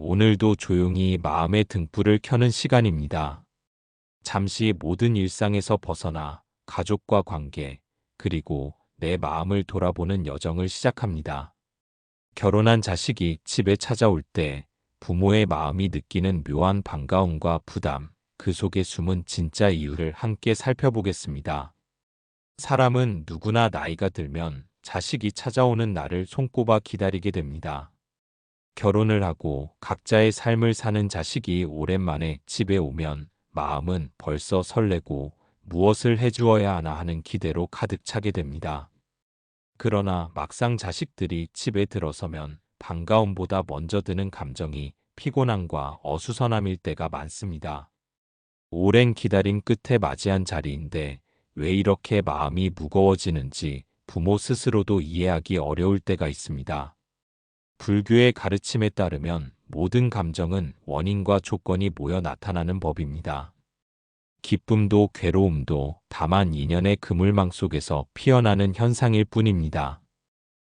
오늘도 조용히 마음의 등불을 켜는 시간입니다. 잠시 모든 일상에서 벗어나 가족과 관계, 그리고 내 마음을 돌아보는 여정을 시작합니다. 결혼한 자식이 집에 찾아올 때 부모의 마음이 느끼는 묘한 반가움과 부담, 그 속에 숨은 진짜 이유를 함께 살펴보겠습니다. 사람은 누구나 나이가 들면 자식이 찾아오는 날을 손꼽아 기다리게 됩니다. 결혼을 하고 각자의 삶을 사는 자식이 오랜만에 집에 오면 마음은 벌써 설레고 무엇을 해주어야 하나 하는 기대로 가득 차게 됩니다. 그러나 막상 자식들이 집에 들어서면 반가움보다 먼저 드는 감정이 피곤함과 어수선함일 때가 많습니다. 오랜 기다림 끝에 맞이한 자리인데 왜 이렇게 마음이 무거워지는지 부모 스스로도 이해하기 어려울 때가 있습니다. 불교의 가르침에 따르면 모든 감정은 원인과 조건이 모여 나타나는 법입니다. 기쁨도 괴로움도 다만 인연의 그물망 속에서 피어나는 현상일 뿐입니다.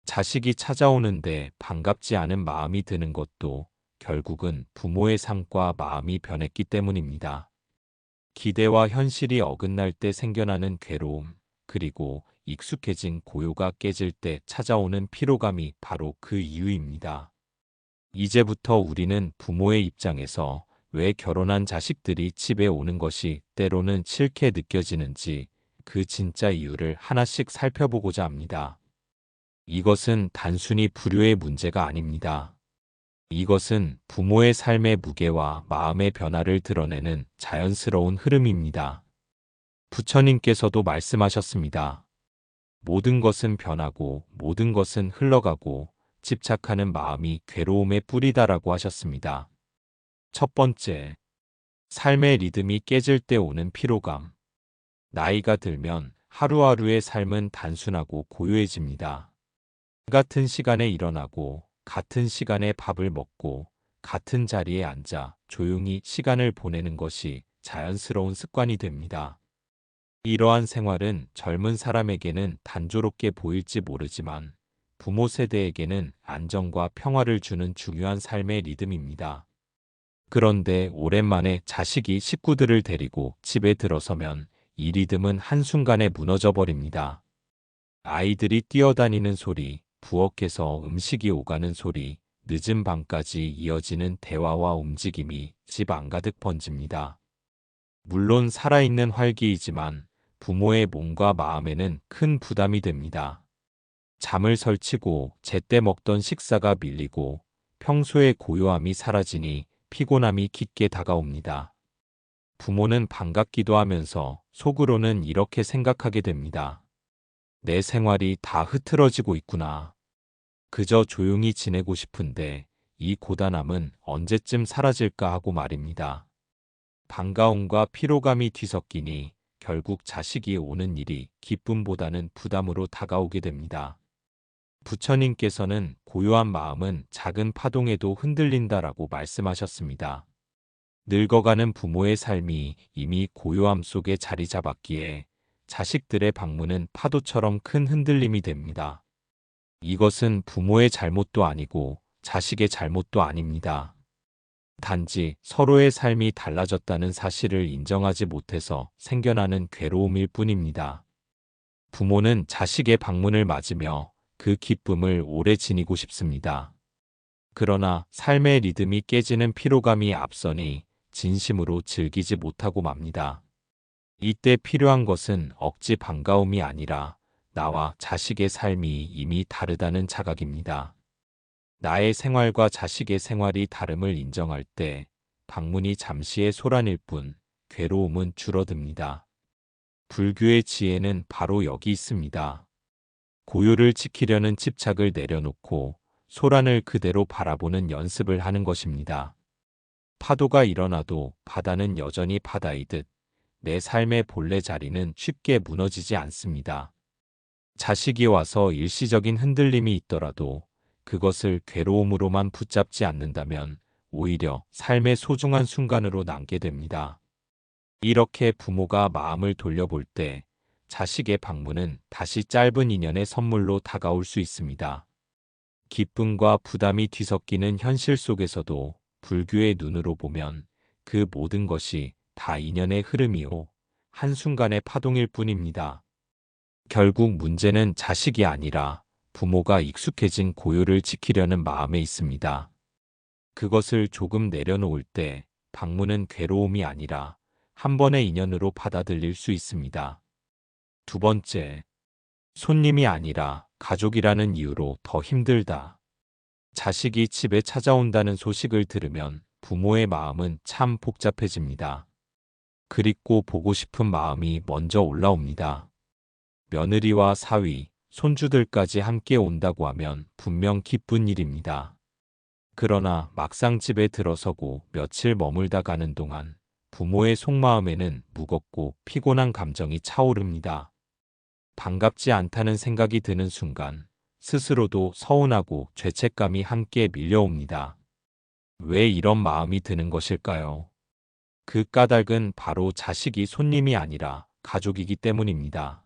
자식이 찾아오는데 반갑지 않은 마음이 드는 것도 결국은 부모의 삶과 마음이 변했기 때문입니다. 기대와 현실이 어긋날 때 생겨나는 괴로움, 그리고 익숙해진 고요가 깨질 때 찾아오는 피로감이 바로 그 이유입니다. 이제부터 우리는 부모의 입장에서 왜 결혼한 자식들이 집에 오는 것이 때로는 싫게 느껴지는지 그 진짜 이유를 하나씩 살펴보고자 합니다. 이것은 단순히 불효의 문제가 아닙니다. 이것은 부모의 삶의 무게와 마음의 변화를 드러내는 자연스러운 흐름입니다. 부처님께서도 말씀하셨습니다. 모든 것은 변하고 모든 것은 흘러가고 집착하는 마음이 괴로움의 뿌리다라고 하셨습니다. 첫 번째, 삶의 리듬이 깨질 때 오는 피로감. 나이가 들면 하루하루의 삶은 단순하고 고요해집니다. 같은 시간에 일어나고 같은 시간에 밥을 먹고 같은 자리에 앉아 조용히 시간을 보내는 것이 자연스러운 습관이 됩니다. 이러한 생활은 젊은 사람에게는 단조롭게 보일지 모르지만 부모 세대에게는 안정과 평화를 주는 중요한 삶의 리듬입니다. 그런데 오랜만에 자식이 식구들을 데리고 집에 들어서면 이 리듬은 한순간에 무너져 버립니다. 아이들이 뛰어다니는 소리, 부엌에서 음식이 오가는 소리, 늦은 밤까지 이어지는 대화와 움직임이 집 안가득 번집니다. 물론 살아있는 활기이지만 부모의 몸과 마음에는 큰 부담이 됩니다. 잠을 설치고 제때 먹던 식사가 밀리고 평소의 고요함이 사라지니 피곤함이 깊게 다가옵니다. 부모는 반갑기도 하면서 속으로는 이렇게 생각하게 됩니다. 내 생활이 다 흐트러지고 있구나. 그저 조용히 지내고 싶은데 이 고단함은 언제쯤 사라질까 하고 말입니다. 반가움과 피로감이 뒤섞이니 결국 자식이 오는 일이 기쁨보다는 부담으로 다가오게 됩니다. 부처님께서는 고요한 마음은 작은 파동에도 흔들린다라고 말씀하셨습니다. 늙어가는 부모의 삶이 이미 고요함 속에 자리 잡았기에 자식들의 방문은 파도처럼 큰 흔들림이 됩니다. 이것은 부모의 잘못도 아니고 자식의 잘못도 아닙니다. 단지 서로의 삶이 달라졌다는 사실을 인정하지 못해서 생겨나는 괴로움일 뿐입니다. 부모는 자식의 방문을 맞으며 그 기쁨을 오래 지니고 싶습니다. 그러나 삶의 리듬이 깨지는 피로감이 앞서니 진심으로 즐기지 못하고 맙니다. 이때 필요한 것은 억지 반가움이 아니라 나와 자식의 삶이 이미 다르다는 자각입니다. 나의 생활과 자식의 생활이 다름을 인정할 때 방문이 잠시의 소란일 뿐 괴로움은 줄어듭니다. 불교의 지혜는 바로 여기 있습니다. 고요를 지키려는 집착을 내려놓고 소란을 그대로 바라보는 연습을 하는 것입니다. 파도가 일어나도 바다는 여전히 바다이듯 내 삶의 본래 자리는 쉽게 무너지지 않습니다. 자식이 와서 일시적인 흔들림이 있더라도 그것을 괴로움으로만 붙잡지 않는다면 오히려 삶의 소중한 순간으로 남게 됩니다. 이렇게 부모가 마음을 돌려볼 때 자식의 방문은 다시 짧은 인연의 선물로 다가올 수 있습니다. 기쁨과 부담이 뒤섞이는 현실 속에서도 불교의 눈으로 보면 그 모든 것이 다 인연의 흐름이요, 한순간의 파동일 뿐입니다. 결국 문제는 자식이 아니라 부모가 익숙해진 고요를 지키려는 마음에 있습니다. 그것을 조금 내려놓을 때 방문은 괴로움이 아니라 한 번의 인연으로 받아들일 수 있습니다. 두 번째, 손님이 아니라 가족이라는 이유로 더 힘들다. 자식이 집에 찾아온다는 소식을 들으면 부모의 마음은 참 복잡해집니다. 그립고 보고 싶은 마음이 먼저 올라옵니다. 며느리와 사위, 손주들까지 함께 온다고 하면 분명 기쁜 일입니다. 그러나 막상 집에 들어서고 며칠 머물다 가는 동안 부모의 속마음에는 무겁고 피곤한 감정이 차오릅니다. 반갑지 않다는 생각이 드는 순간 스스로도 서운하고 죄책감이 함께 밀려옵니다. 왜 이런 마음이 드는 것일까요? 그 까닭은 바로 자식이 손님이 아니라 가족이기 때문입니다.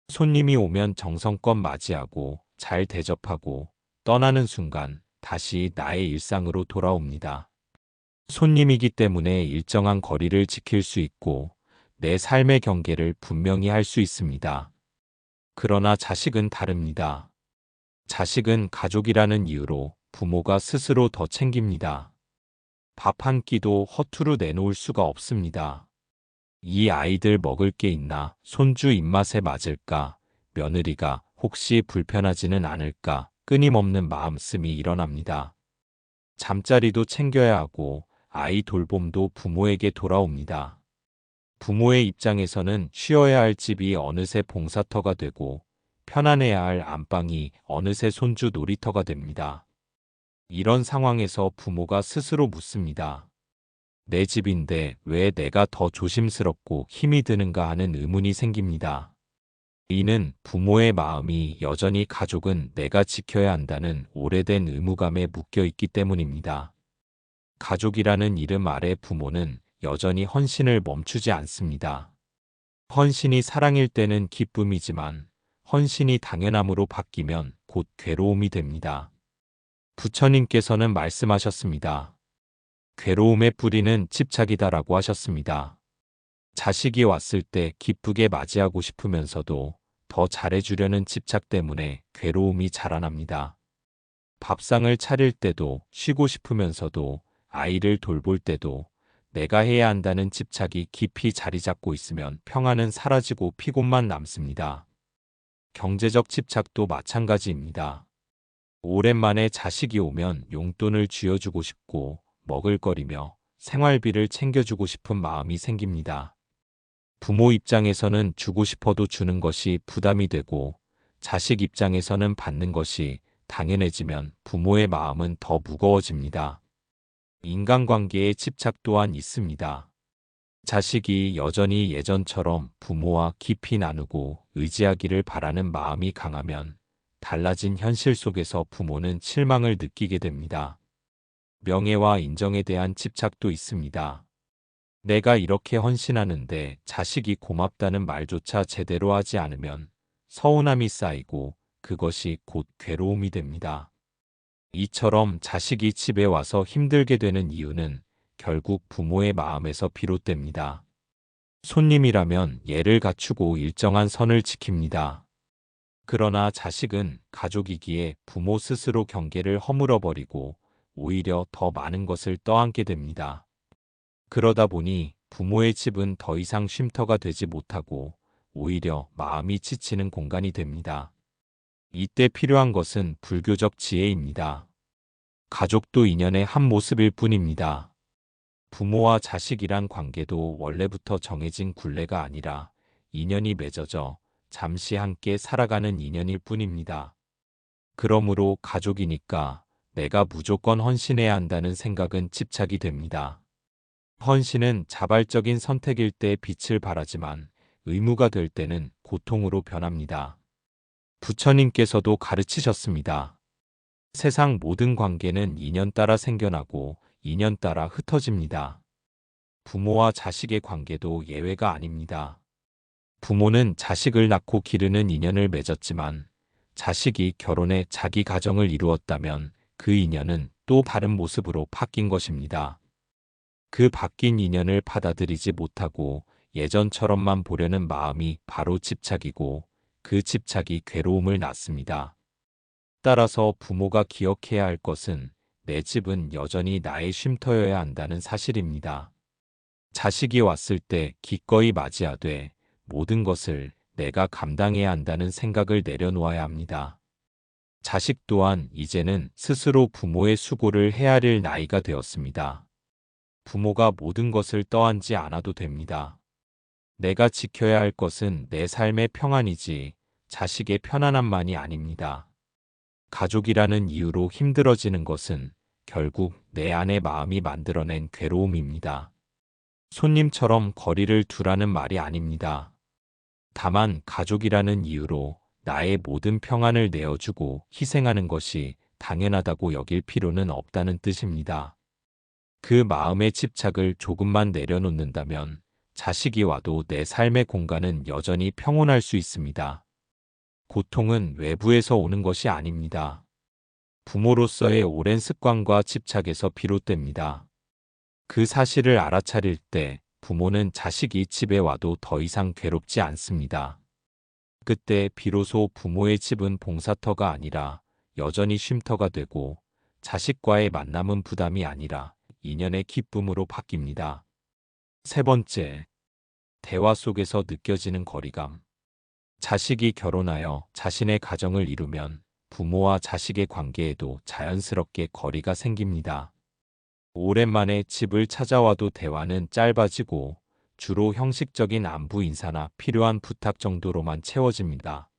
손님이 오면 정성껏 맞이하고 잘 대접하고 떠나는 순간 다시 나의 일상으로 돌아옵니다. 손님이기 때문에 일정한 거리를 지킬 수 있고 내 삶의 경계를 분명히 할 수 있습니다. 그러나 자식은 다릅니다. 자식은 가족이라는 이유로 부모가 스스로 더 챙깁니다. 밥 한 끼도 허투루 내놓을 수가 없습니다. 이 아이들 먹을 게 있나? 손주 입맛에 맞을까? 며느리가 혹시 불편하지는 않을까? 끊임없는 마음씀이 일어납니다. 잠자리도 챙겨야 하고 아이 돌봄도 부모에게 돌아옵니다. 부모의 입장에서는 쉬어야 할 집이 어느새 봉사터가 되고 편안해야 할 안방이 어느새 손주 놀이터가 됩니다. 이런 상황에서 부모가 스스로 묻습니다. 내 집인데 왜 내가 더 조심스럽고 힘이 드는가 하는 의문이 생깁니다. 이는 부모의 마음이 여전히 가족은 내가 지켜야 한다는 오래된 의무감에 묶여 있기 때문입니다. 가족이라는 이름 아래 부모는 여전히 헌신을 멈추지 않습니다. 헌신이 사랑일 때는 기쁨이지만 헌신이 당연함으로 바뀌면 곧 괴로움이 됩니다. 부처님께서는 말씀하셨습니다. 괴로움의 뿌리는 집착이다라고 하셨습니다. 자식이 왔을 때 기쁘게 맞이하고 싶으면서도 더 잘해주려는 집착 때문에 괴로움이 자라납니다. 밥상을 차릴 때도 쉬고 싶으면서도 아이를 돌볼 때도 내가 해야 한다는 집착이 깊이 자리 잡고 있으면 평안은 사라지고 피곤만 남습니다. 경제적 집착도 마찬가지입니다. 오랜만에 자식이 오면 용돈을 쥐어주고 싶고 먹을거리며 생활비를 챙겨주고 싶은 마음이 생깁니다. 부모 입장에서는 주고 싶어도 주는 것이 부담이 되고 자식 입장에서는 받는 것이 당연해지면 부모의 마음은 더 무거워집니다. 인간관계의 집착 또한 있습니다. 자식이 여전히 예전처럼 부모와 깊이 나누고 의지하기를 바라는 마음이 강하면 달라진 현실 속에서 부모는 실망을 느끼게 됩니다. 명예와 인정에 대한 집착도 있습니다. 내가 이렇게 헌신하는데 자식이 고맙다는 말조차 제대로 하지 않으면 서운함이 쌓이고 그것이 곧 괴로움이 됩니다. 이처럼 자식이 집에 와서 힘들게 되는 이유는 결국 부모의 마음에서 비롯됩니다. 손님이라면 예를 갖추고 일정한 선을 지킵니다. 그러나 자식은 가족이기에 부모 스스로 경계를 허물어버리고 오히려 더 많은 것을 떠안게 됩니다. 그러다 보니 부모의 집은 더 이상 쉼터가 되지 못하고 오히려 마음이 지치는 공간이 됩니다. 이때 필요한 것은 불교적 지혜입니다. 가족도 인연의 한 모습일 뿐입니다. 부모와 자식이란 관계도 원래부터 정해진 굴레가 아니라 인연이 맺어져 잠시 함께 살아가는 인연일 뿐입니다. 그러므로 가족이니까 내가 무조건 헌신해야 한다는 생각은 집착이 됩니다. 헌신은 자발적인 선택일 때 빛을 발하지만 의무가 될 때는 고통으로 변합니다. 부처님께서도 가르치셨습니다. 세상 모든 관계는 인연 따라 생겨나고 인연 따라 흩어집니다. 부모와 자식의 관계도 예외가 아닙니다. 부모는 자식을 낳고 기르는 인연을 맺었지만 자식이 결혼해 자기 가정을 이루었다면 그 인연은 또 다른 모습으로 바뀐 것입니다. 그 바뀐 인연을 받아들이지 못하고 예전처럼만 보려는 마음이 바로 집착이고 그 집착이 괴로움을 낳습니다. 따라서 부모가 기억해야 할 것은 내 집은 여전히 나의 쉼터여야 한다는 사실입니다. 자식이 왔을 때 기꺼이 맞이하되 모든 것을 내가 감당해야 한다는 생각을 내려놓아야 합니다. 자식 또한 이제는 스스로 부모의 수고를 헤아릴 나이가 되었습니다. 부모가 모든 것을 떠안지 않아도 됩니다. 내가 지켜야 할 것은 내 삶의 평안이지 자식의 편안함만이 아닙니다. 가족이라는 이유로 힘들어지는 것은 결국 내 안의 마음이 만들어낸 괴로움입니다. 손님처럼 거리를 두라는 말이 아닙니다. 다만 가족이라는 이유로 나의 모든 평안을 내어주고 희생하는 것이 당연하다고 여길 필요는 없다는 뜻입니다. 그 마음의 집착을 조금만 내려놓는다면 자식이 와도 내 삶의 공간은 여전히 평온할 수 있습니다. 고통은 외부에서 오는 것이 아닙니다. 부모로서의 오랜 습관과 집착에서 비롯됩니다. 그 사실을 알아차릴 때 부모는 자식이 집에 와도 더 이상 괴롭지 않습니다. 그때 비로소 부모의 집은 봉사터가 아니라 여전히 쉼터가 되고 자식과의 만남은 부담이 아니라 인연의 기쁨으로 바뀝니다. 세 번째, 대화 속에서 느껴지는 거리감. 자식이 결혼하여 자신의 가정을 이루면 부모와 자식의 관계에도 자연스럽게 거리가 생깁니다. 오랜만에 집을 찾아와도 대화는 짧아지고 주로 형식적인 안부 인사나 필요한 부탁 정도로만 채워집니다.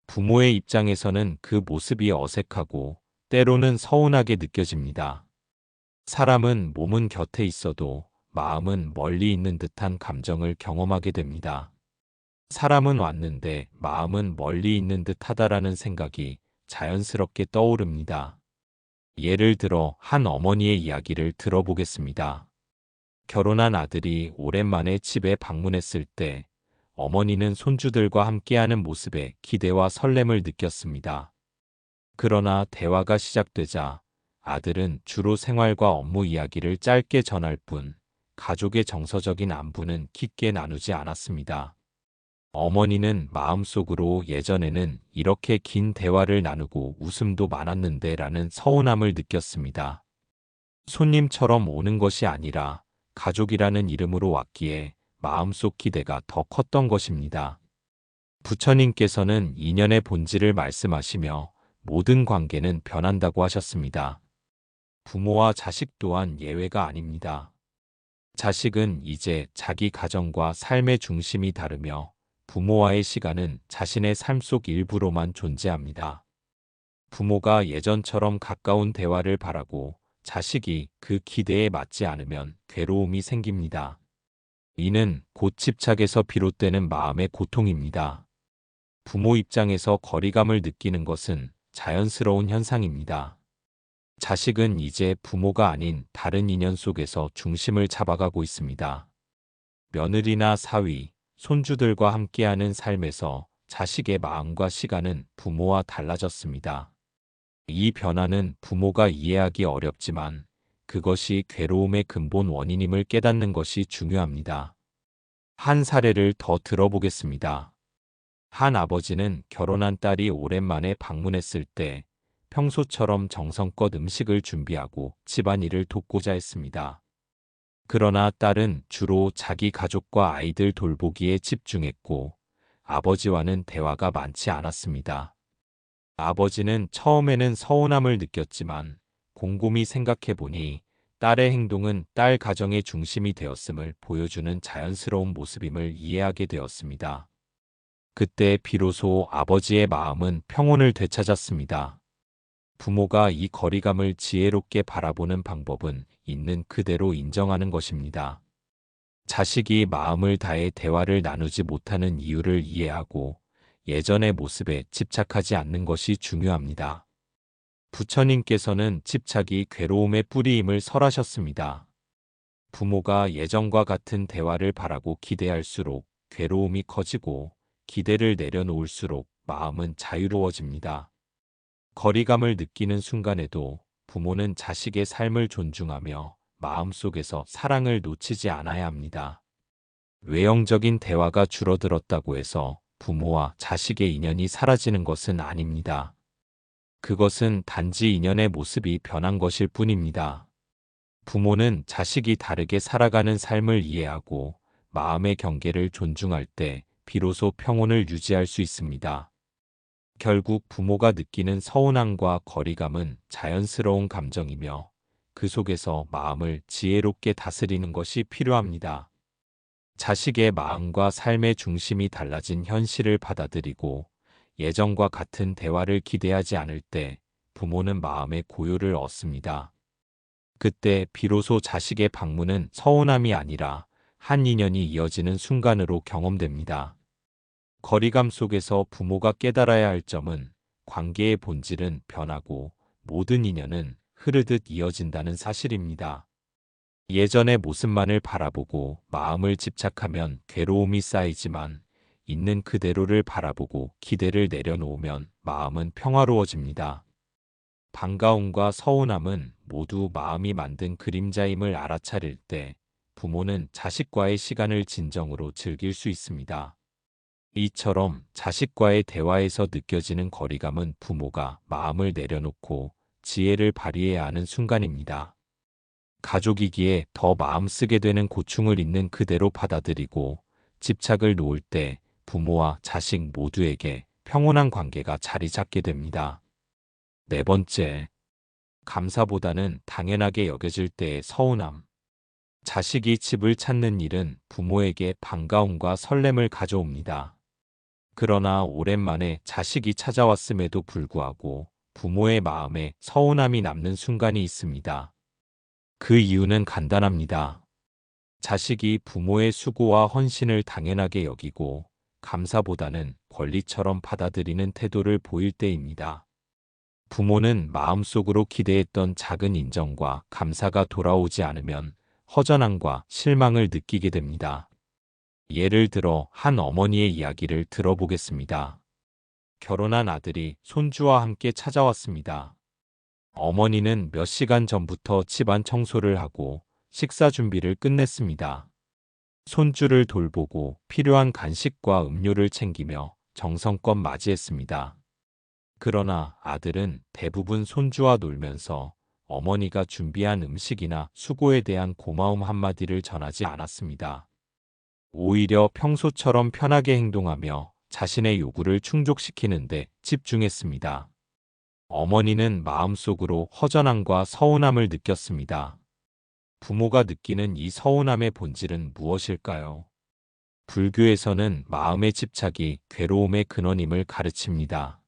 부모의 입장에서는 그 모습이 어색하고 때로는 서운하게 느껴집니다. 사람은 몸은 곁에 있어도 마음은 멀리 있는 듯한 감정을 경험하게 됩니다. 사람은 왔는데 마음은 멀리 있는 듯하다라는 생각이 자연스럽게 떠오릅니다. 예를 들어 한 어머니의 이야기를 들어보겠습니다. 결혼한 아들이 오랜만에 집에 방문했을 때 어머니는 손주들과 함께하는 모습에 기대와 설렘을 느꼈습니다. 그러나 대화가 시작되자 아들은 주로 생활과 업무 이야기를 짧게 전할 뿐 가족의 정서적인 안부는 깊게 나누지 않았습니다. 어머니는 마음속으로 예전에는 이렇게 긴 대화를 나누고 웃음도 많았는데 라는 서운함을 느꼈습니다. 손님처럼 오는 것이 아니라 가족이라는 이름으로 왔기에 마음속 기대가 더 컸던 것입니다. 부처님께서는 인연의 본질을 말씀하시며 모든 관계는 변한다고 하셨습니다. 부모와 자식 또한 예외가 아닙니다. 자식은 이제 자기 가정과 삶의 중심이 다르며 부모와의 시간은 자신의 삶 속 일부로만 존재합니다. 부모가 예전처럼 가까운 대화를 바라고 자식이 그 기대에 맞지 않으면 괴로움이 생깁니다. 이는 곧 집착에서 비롯되는 마음의 고통입니다. 부모 입장에서 거리감을 느끼는 것은 자연스러운 현상입니다. 자식은 이제 부모가 아닌 다른 인연 속에서 중심을 잡아가고 있습니다. 며느리나 사위, 손주들과 함께하는 삶에서 자식의 마음과 시간은 부모와 달라졌습니다. 이 변화는 부모가 이해하기 어렵지만 그것이 괴로움의 근본 원인임을 깨닫는 것이 중요합니다. 한 사례를 더 들어보겠습니다. 한 아버지는 결혼한 딸이 오랜만에 방문했을 때 평소처럼 정성껏 음식을 준비하고 집안일을 돕고자 했습니다. 그러나 딸은 주로 자기 가족과 아이들 돌보기에 집중했고 아버지와는 대화가 많지 않았습니다. 아버지는 처음에는 서운함을 느꼈지만 곰곰이 생각해보니 딸의 행동은 딸 가정의 중심이 되었음을 보여주는 자연스러운 모습임을 이해하게 되었습니다. 그때 비로소 아버지의 마음은 평온을 되찾았습니다. 부모가 이 거리감을 지혜롭게 바라보는 방법은 있는 그대로 인정하는 것입니다. 자식이 마음을 다해 대화를 나누지 못하는 이유를 이해하고 예전의 모습에 집착하지 않는 것이 중요합니다. 부처님께서는 집착이 괴로움의 뿌리임을 설하셨습니다. 부모가 예전과 같은 대화를 바라고 기대할수록 괴로움이 커지고 기대를 내려놓을수록 마음은 자유로워집니다. 거리감을 느끼는 순간에도 부모는 자식의 삶을 존중하며 마음속에서 사랑을 놓치지 않아야 합니다. 외형적인 대화가 줄어들었다고 해서 부모와 자식의 인연이 사라지는 것은 아닙니다. 그것은 단지 인연의 모습이 변한 것일 뿐입니다. 부모는 자식이 다르게 살아가는 삶을 이해하고 마음의 경계를 존중할 때 비로소 평온을 유지할 수 있습니다. 결국 부모가 느끼는 서운함과 거리감은 자연스러운 감정이며 그 속에서 마음을 지혜롭게 다스리는 것이 필요합니다. 자식의 마음과 삶의 중심이 달라진 현실을 받아들이고 예전과 같은 대화를 기대하지 않을 때 부모는 마음의 고요를 얻습니다. 그때 비로소 자식의 방문은 서운함이 아니라 한 인연이 이어지는 순간으로 경험됩니다. 거리감 속에서 부모가 깨달아야 할 점은 관계의 본질은 변하고 모든 인연은 흐르듯 이어진다는 사실입니다. 예전의 모습만을 바라보고 마음을 집착하면 괴로움이 쌓이지만 있는 그대로를 바라보고 기대를 내려놓으면 마음은 평화로워집니다. 반가움과 서운함은 모두 마음이 만든 그림자임을 알아차릴 때 부모는 자식과의 시간을 진정으로 즐길 수 있습니다. 이처럼 자식과의 대화에서 느껴지는 거리감은 부모가 마음을 내려놓고 지혜를 발휘해야 하는 순간입니다. 가족이기에 더 마음 쓰게 되는 고충을 있는 그대로 받아들이고 집착을 놓을 때 부모와 자식 모두에게 평온한 관계가 자리 잡게 됩니다. 네 번째, 감사보다는 당연하게 여겨질 때의 서운함. 자식이 집을 찾는 일은 부모에게 반가움과 설렘을 가져옵니다. 그러나 오랜만에 자식이 찾아왔음에도 불구하고 부모의 마음에 서운함이 남는 순간이 있습니다. 그 이유는 간단합니다. 자식이 부모의 수고와 헌신을 당연하게 여기고 감사보다는 권리처럼 받아들이는 태도를 보일 때입니다. 부모는 마음속으로 기대했던 작은 인정과 감사가 돌아오지 않으면 허전함과 실망을 느끼게 됩니다. 예를 들어 한 어머니의 이야기를 들어보겠습니다. 결혼한 아들이 손주와 함께 찾아왔습니다. 어머니는 몇 시간 전부터 집안 청소를 하고 식사 준비를 끝냈습니다. 손주를 돌보고 필요한 간식과 음료를 챙기며 정성껏 맞이했습니다. 그러나 아들은 대부분 손주와 놀면서 어머니가 준비한 음식이나 수고에 대한 고마움 한마디를 전하지 않았습니다. 오히려 평소처럼 편하게 행동하며 자신의 요구를 충족시키는데 집중했습니다. 어머니는 마음속으로 허전함과 서운함을 느꼈습니다. 부모가 느끼는 이 서운함의 본질은 무엇일까요? 불교에서는 마음의 집착이 괴로움의 근원임을 가르칩니다.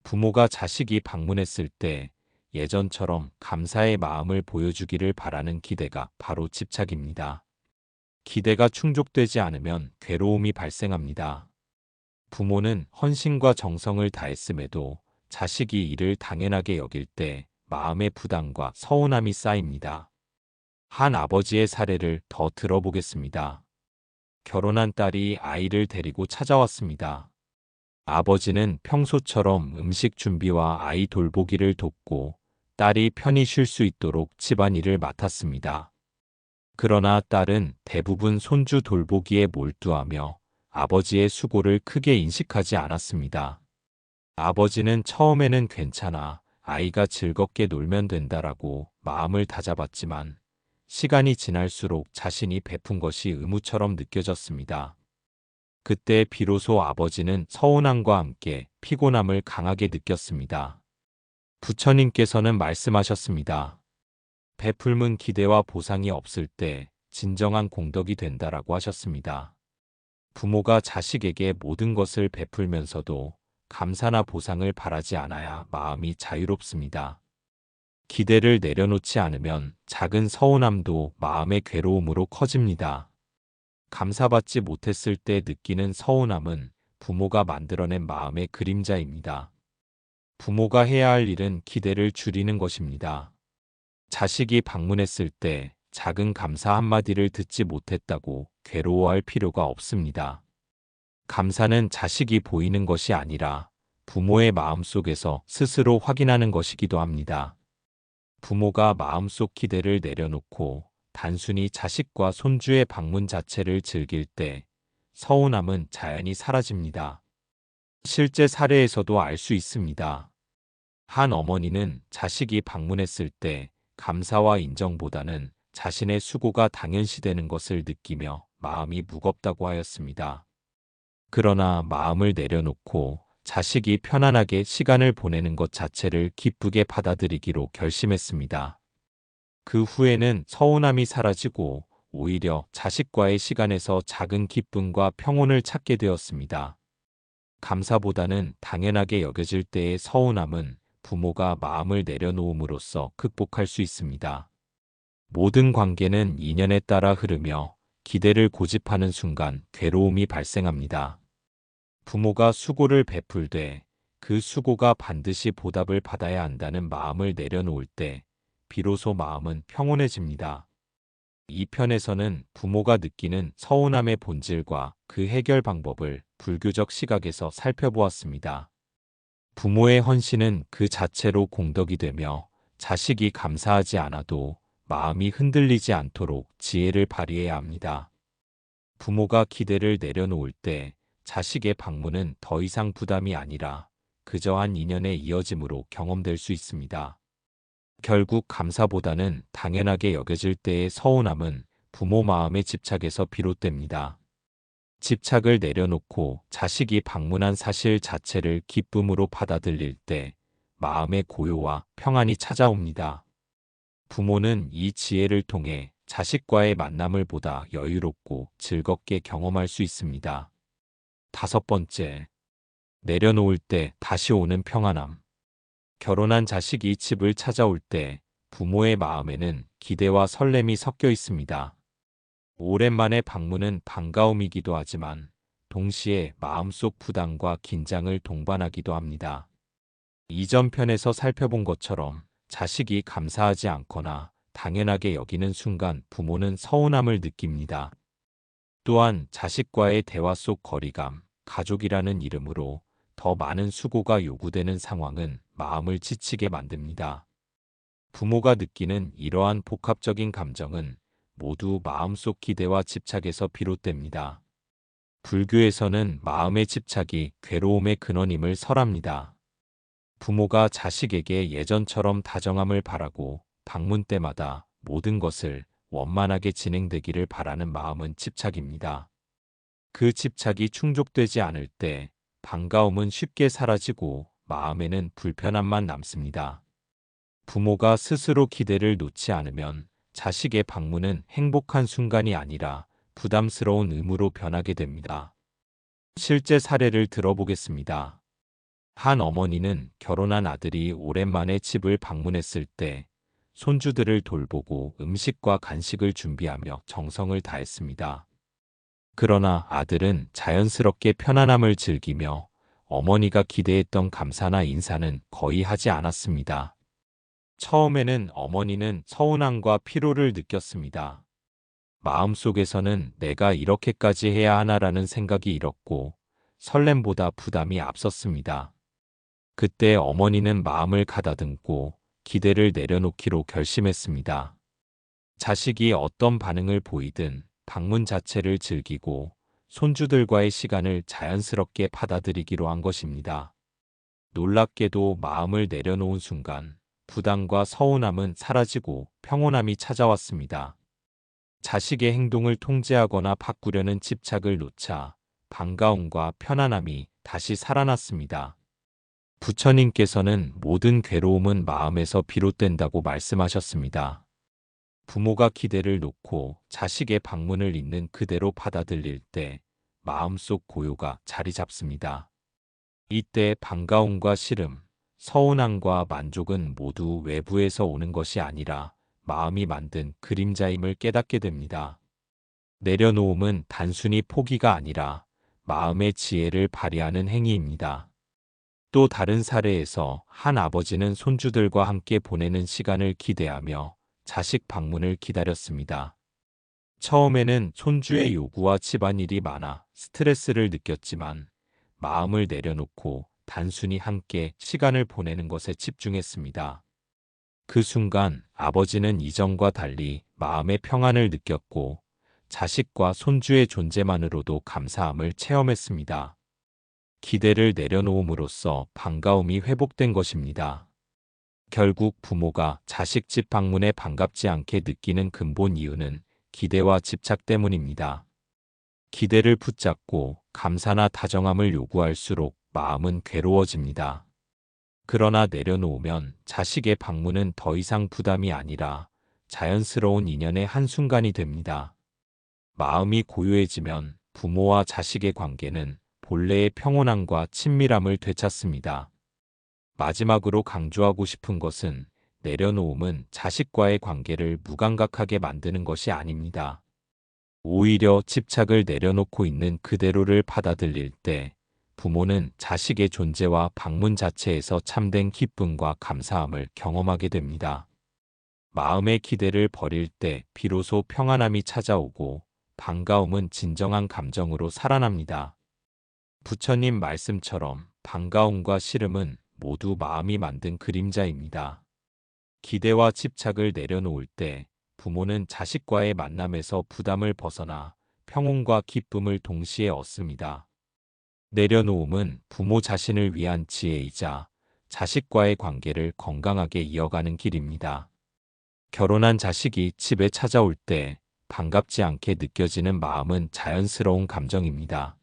부모가 자식이 방문했을 때 예전처럼 감사의 마음을 보여주기를 바라는 기대가 바로 집착입니다. 기대가 충족되지 않으면 괴로움이 발생합니다. 부모는 헌신과 정성을 다했음에도 자식이 이를 당연하게 여길 때 마음의 부담과 서운함이 쌓입니다. 한 아버지의 사례를 더 들어보겠습니다. 결혼한 딸이 아이를 데리고 찾아왔습니다. 아버지는 평소처럼 음식 준비와 아이 돌보기를 돕고 딸이 편히 쉴 수 있도록 집안일을 맡았습니다. 그러나 딸은 대부분 손주 돌보기에 몰두하며 아버지의 수고를 크게 인식하지 않았습니다. 아버지는 처음에는 괜찮아, 아이가 즐겁게 놀면 된다라고 마음을 다잡았지만 시간이 지날수록 자신이 베푼 것이 의무처럼 느껴졌습니다. 그때 비로소 아버지는 서운함과 함께 피곤함을 강하게 느꼈습니다. 부처님께서는 말씀하셨습니다. 베풀면 기대와 보상이 없을 때 진정한 공덕이 된다라고 하셨습니다. 부모가 자식에게 모든 것을 베풀면서도 감사나 보상을 바라지 않아야 마음이 자유롭습니다. 기대를 내려놓지 않으면 작은 서운함도 마음의 괴로움으로 커집니다. 감사받지 못했을 때 느끼는 서운함은 부모가 만들어낸 마음의 그림자입니다. 부모가 해야 할 일은 기대를 줄이는 것입니다. 자식이 방문했을 때 작은 감사 한마디를 듣지 못했다고 괴로워할 필요가 없습니다. 감사는 자식이 보이는 것이 아니라 부모의 마음속에서 스스로 확인하는 것이기도 합니다. 부모가 마음속 기대를 내려놓고 단순히 자식과 손주의 방문 자체를 즐길 때 서운함은 자연히 사라집니다. 실제 사례에서도 알 수 있습니다. 한 어머니는 자식이 방문했을 때 감사와 인정보다는 자신의 수고가 당연시되는 것을 느끼며 마음이 무겁다고 하였습니다. 그러나 마음을 내려놓고 자식이 편안하게 시간을 보내는 것 자체를 기쁘게 받아들이기로 결심했습니다. 그 후에는 서운함이 사라지고 오히려 자식과의 시간에서 작은 기쁨과 평온을 찾게 되었습니다. 감사보다는 당연하게 여겨질 때의 서운함은 부모가 마음을 내려놓음으로써 극복할 수 있습니다. 모든 관계는 인연에 따라 흐르며 기대를 고집하는 순간 괴로움이 발생합니다. 부모가 수고를 베풀되 그 수고가 반드시 보답을 받아야 한다는 마음을 내려놓을 때 비로소 마음은 평온해집니다. 이 편에서는 부모가 느끼는 서운함의 본질과 그 해결 방법을 불교적 시각에서 살펴보았습니다. 부모의 헌신은 그 자체로 공덕이 되며 자식이 감사하지 않아도 마음이 흔들리지 않도록 지혜를 발휘해야 합니다. 부모가 기대를 내려놓을 때 자식의 방문은 더 이상 부담이 아니라 그저 한 인연의 이어짐으로 경험될 수 있습니다. 결국 감사보다는 당연하게 여겨질 때의 서운함은 부모 마음의 집착에서 비롯됩니다. 집착을 내려놓고 자식이 방문한 사실 자체를 기쁨으로 받아들일 때 마음의 고요와 평안이 찾아옵니다. 부모는 이 지혜를 통해 자식과의 만남을 보다 여유롭고 즐겁게 경험할 수 있습니다. 5번째, 내려놓을 때 다시 오는 평안함. 결혼한 자식이 집을 찾아올 때 부모의 마음에는 기대와 설렘이 섞여 있습니다. 오랜만에 방문은 반가움이기도 하지만 동시에 마음속 부담과 긴장을 동반하기도 합니다. 이전 편에서 살펴본 것처럼 자식이 감사하지 않거나 당연하게 여기는 순간 부모는 서운함을 느낍니다. 또한 자식과의 대화 속 거리감, 가족이라는 이름으로 더 많은 수고가 요구되는 상황은 마음을 지치게 만듭니다. 부모가 느끼는 이러한 복합적인 감정은 모두 마음속 기대와 집착에서 비롯됩니다. 불교에서는 마음의 집착이 괴로움의 근원임을 설합니다. 부모가 자식에게 예전처럼 다정함을 바라고 방문 때마다 모든 것을 원만하게 진행되기를 바라는 마음은 집착입니다. 그 집착이 충족되지 않을 때 반가움은 쉽게 사라지고 마음에는 불편함만 남습니다. 부모가 스스로 기대를 놓지 않으면 자식의 방문은 행복한 순간이 아니라 부담스러운 의무로 변하게 됩니다. 실제 사례를 들어보겠습니다. 한 어머니는 결혼한 아들이 오랜만에 집을 방문했을 때 손주들을 돌보고 음식과 간식을 준비하며 정성을 다했습니다. 그러나 아들은 자연스럽게 편안함을 즐기며 어머니가 기대했던 감사나 인사는 거의 하지 않았습니다. 처음에는 어머니는 서운함과 피로를 느꼈습니다. 마음속에서는 내가 이렇게까지 해야 하나라는 생각이 일었고 설렘보다 부담이 앞섰습니다. 그때 어머니는 마음을 가다듬고 기대를 내려놓기로 결심했습니다. 자식이 어떤 반응을 보이든 방문 자체를 즐기고 손주들과의 시간을 자연스럽게 받아들이기로 한 것입니다. 놀랍게도 마음을 내려놓은 순간 부담과 서운함은 사라지고 평온함이 찾아왔습니다. 자식의 행동을 통제하거나 바꾸려는 집착을 놓자 반가움과 편안함이 다시 살아났습니다. 부처님께서는 모든 괴로움은 마음에서 비롯된다고 말씀하셨습니다. 부모가 기대를 놓고 자식의 방문을 있는 그대로 받아들일 때 마음속 고요가 자리 잡습니다. 이때 반가움과 시름, 서운함과 만족은 모두 외부에서 오는 것이 아니라 마음이 만든 그림자임을 깨닫게 됩니다. 내려놓음은 단순히 포기가 아니라 마음의 지혜를 발휘하는 행위입니다. 또 다른 사례에서 한 아버지는 손주들과 함께 보내는 시간을 기대하며 자식 방문을 기다렸습니다. 처음에는 손주의 요구와 집안일이 많아 스트레스를 느꼈지만 마음을 내려놓고 단순히 함께 시간을 보내는 것에 집중했습니다. 그 순간 아버지는 이전과 달리 마음의 평안을 느꼈고 자식과 손주의 존재만으로도 감사함을 체험했습니다. 기대를 내려놓음으로써 반가움이 회복된 것입니다. 결국 부모가 자식 집 방문에 반갑지 않게 느끼는 근본 이유는 기대와 집착 때문입니다. 기대를 붙잡고 감사나 다정함을 요구할수록 마음은 괴로워집니다. 그러나 내려놓으면 자식의 방문은 더 이상 부담이 아니라 자연스러운 인연의 한순간이 됩니다. 마음이 고요해지면 부모와 자식의 관계는 본래의 평온함과 친밀함을 되찾습니다. 마지막으로 강조하고 싶은 것은 내려놓음은 자식과의 관계를 무감각하게 만드는 것이 아닙니다. 오히려 집착을 내려놓고 있는 그대로를 받아들일 때 부모는 자식의 존재와 방문 자체에서 참된 기쁨과 감사함을 경험하게 됩니다. 마음의 기대를 버릴 때 비로소 평안함이 찾아오고 반가움은 진정한 감정으로 살아납니다. 부처님 말씀처럼 반가움과 싫음은 모두 마음이 만든 그림자입니다. 기대와 집착을 내려놓을 때 부모는 자식과의 만남에서 부담을 벗어나 평온과 기쁨을 동시에 얻습니다. 내려놓음은 부모 자신을 위한 지혜이자 자식과의 관계를 건강하게 이어가는 길입니다. 결혼한 자식이 집에 찾아올 때 반갑지 않게 느껴지는 마음은 자연스러운 감정입니다.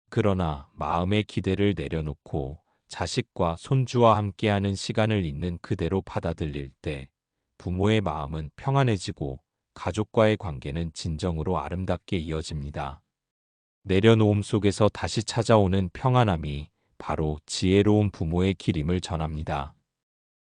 그러나 마음의 기대를 내려놓고 자식과 손주와 함께하는 시간을 있는 그대로 받아들일 때 부모의 마음은 평안해지고 가족과의 관계는 진정으로 아름답게 이어집니다. 내려놓음 속에서 다시 찾아오는 평안함이 바로 지혜로운 부모의 길임을 전합니다.